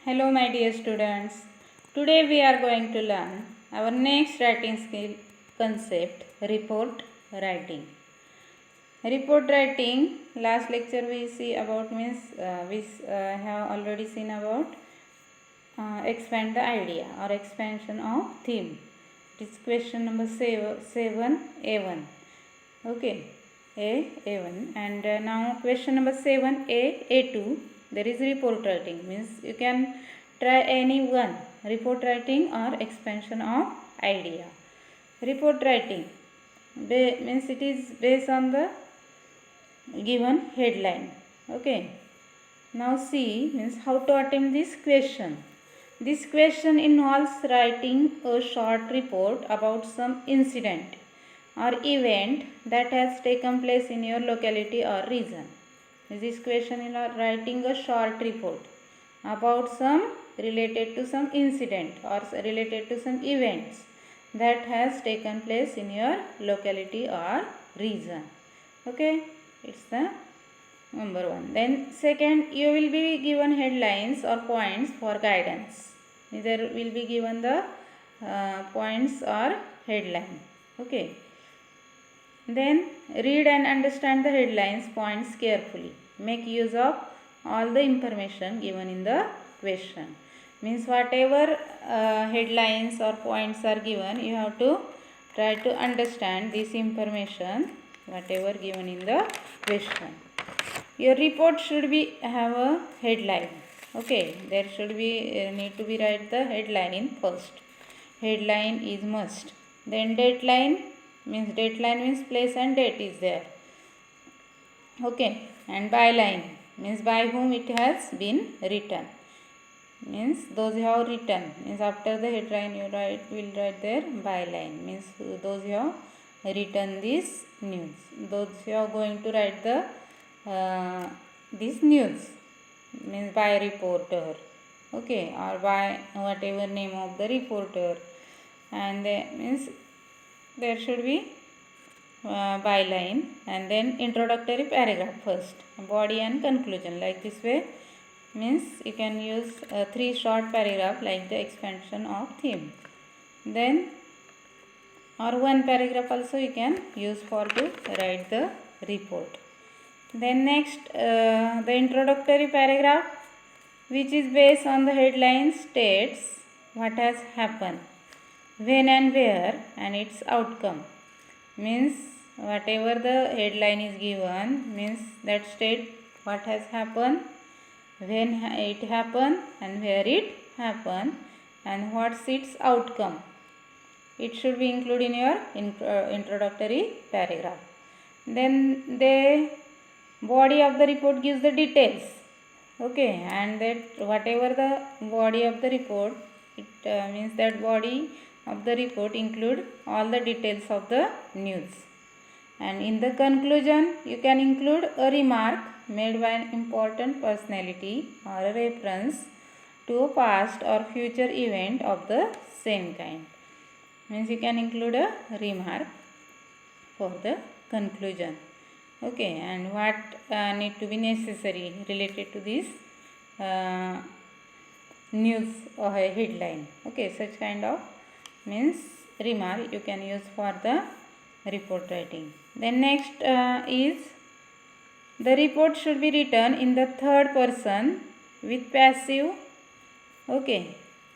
Hello my dear students. Today we are going to learn our next writing skill concept, report writing. Report writing, last lecture we see about we have already seen about expand the idea or expansion of theme. It is question number 7A1. Okay, A1 and now question number 7A2. There is report writing, means you can try any one, report writing or expansion of idea. Report writing means it is based on the given headline. Okay, now see means how to attempt this question. This question involves writing a short report about some incident or event that has taken place in your locality or region. This question is writing a short report about some related to some incident or related to some events that has taken place in your locality or region. Okay, it's the number one. Then second, you will be given headlines or points for guidance. There will be given the points or headline. Okay, then read and understand the headlines points carefully. Make use of all the information given in the question. Means whatever headlines or points are given, you have to try to understand this information whatever given in the question. Your report should be have a headline. Okay, there should be need to be write the headline first. Headline is must. Then deadline means place and date is there. Okay, and byline means by whom it has been written. Means those who have written, means after the headline you will write their byline, means those who have written this news, those who are going to write the this news, means by reporter. Okay, or by whatever name of the reporter, and means there should be byline and then introductory paragraph first, body and conclusion. Like this way, means you can use 3 short paragraph like the expansion of theme. Then or 1 paragraph also you can use for to write the report. Then next, the introductory paragraph, which is based on the headline, states what has happened, when and where, and its outcome. Means whatever the headline is given, means that state what has happened, when it happened, and where it happened, and what's its outcome. It should be included in your introductory paragraph. Then the body of the report gives the details. Okay, and that whatever the body of the report, it means that body of the report include all the details of the news. And in the conclusion, you can include a remark made by an important personality or a reference to a past or future event of the same kind. Means you can include a remark for the conclusion. Okay, and what need to be necessary related to this news or headline. Okay, such kind of means remark you can use for the report writing. Then next is the report should be written in the third person with passive. Okay,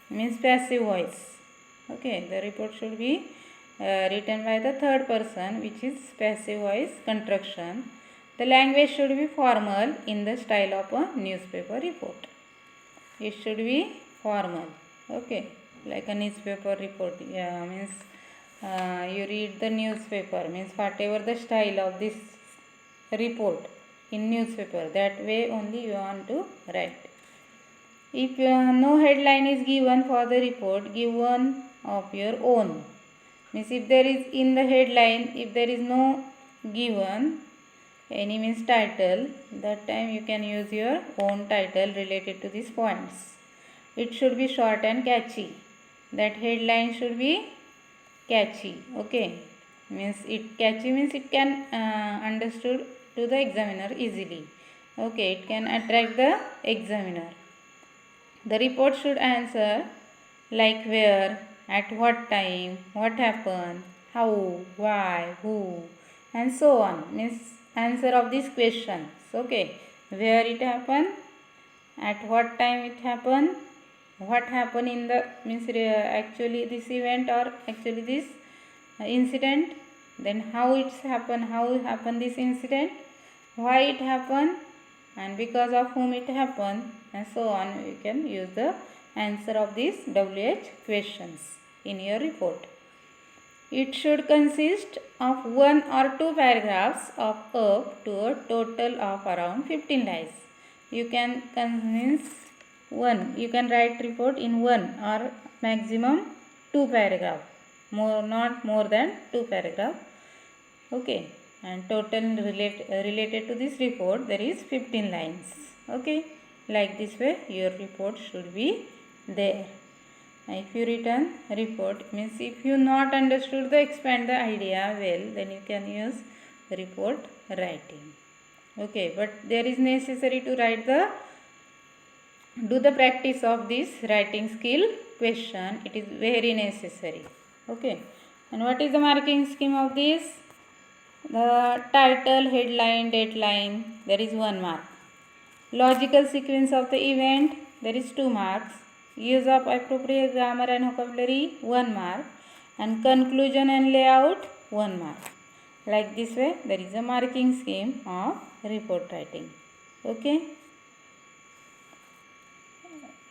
means passive voice. Okay, the report should be written by the third person, which is passive voice construction. The language should be formal in the style of a newspaper report. It should be formal. Okay, like a newspaper report. Means you read the newspaper, means whatever the style of this report in newspaper, that way only you want to write. If no headline is given for the report, give one of your own. Means if there is in the headline, if there is no given any means title, that time you can use your own title related to these points. It should be short and catchy. That headline should be catchy. Okay, means it catchy means it can understood to the examiner easily. Okay, it can attract the examiner. The report should answer like where, at what time, what happened, how, why, who, and so on. Means answer of these questions. Okay, where it happened, at what time it happened, what happened in the means actually this event or actually this incident, then how it's happened, how happened this incident, why it happened, and because of whom it happened, and so on. You can use the answer of these WH questions in your report. It should consist of one or two paragraphs of up to a total of around 15 lines. You can convince one. You can write report in one or maximum two paragraph. Not more than two paragraph. Okay. And total related to this report there is 15 lines. Okay. Like this way your report should be there. If you written report, means if you not understood the expand the idea well, then you can use report writing. Okay, but there is necessary to write the do the practice of this writing skill question. It is very necessary. Okay, and what is the marking scheme of this? The title, headline, deadline, there is 1 mark. Logical sequence of the event, there is 2 marks. Use of appropriate grammar and vocabulary, 1 mark. And conclusion and layout, 1 mark. Like this way, there is a marking scheme of report writing. Okay.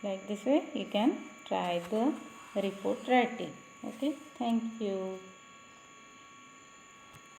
Like this way, you can try the report writing. Okay. Thank you.